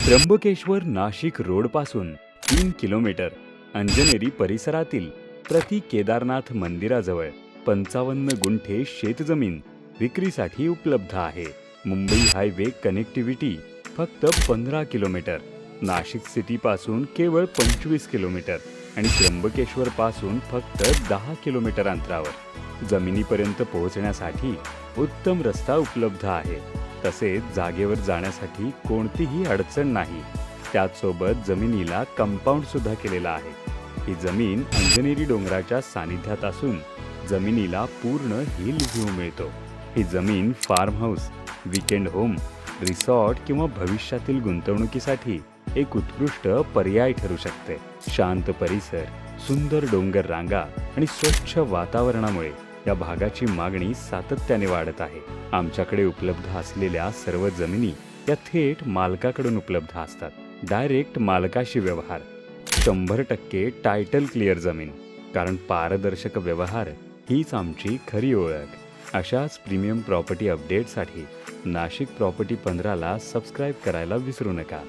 Trimbakeshwar Nashik road पासून 3 kilometre Anjaneri परिसरातील प्रति केदारनाथ मंदिराजवळ 55 गुंठे शेतजमीन विक्रीसाठी उपलब्ध आहे. मुंबई हायवे कनेक्टिव्हिटी फक्त 15 किलोमीटर, नाशिक सिटी पासून केवळ 25 किलोमीटर आणि त्र्यंबकेश्वर पासून फक्त 10 किलोमीटर अंतरावर जमिनीपर्यंत पोहोचण्यासाठी उत्तम रस्ता उपलब्ध आहे. तसेच जागेवर जाण्यासाठी कोणतीही अडचण नाही. त्याचसोबत जमिनीला कंपाऊंड सुद्धा केलेला आहे. ही जमीन अंजनेरी डोंगराच्या सानिध्यात असून जमिनीला पूर्ण हिल व्ह्यू मिळतो. ही जमीन farm house, weekend home, resort किंवा भविष्यातील गुंतवणुकीसाठी एक उत्कृष्ट पर्याय ठरू शकते. शांत परिसर, सुंदर डोंगर रांगा आणि स्वच्छ वातावरणामुळे या भागाची मागणी सातत्याने वाढत आहे. आमच्याकडे उपलब्ध असलेल्या सर्व जमिनी या थेट मालकाकडून उपलब्ध असतात. डायरेक्ट मालकाशी व्यवहार, 100% टायटल क्लिअर जमीन, कारण पारदर्शक व्यवहार हीच आमची खरी ओळख. अशाच प्रीमियम प्रॉपर्टी अपडेटसाठी नाशिक प्रॉपर्टी 15ला सबस्क्राईब करायला विसरू नका.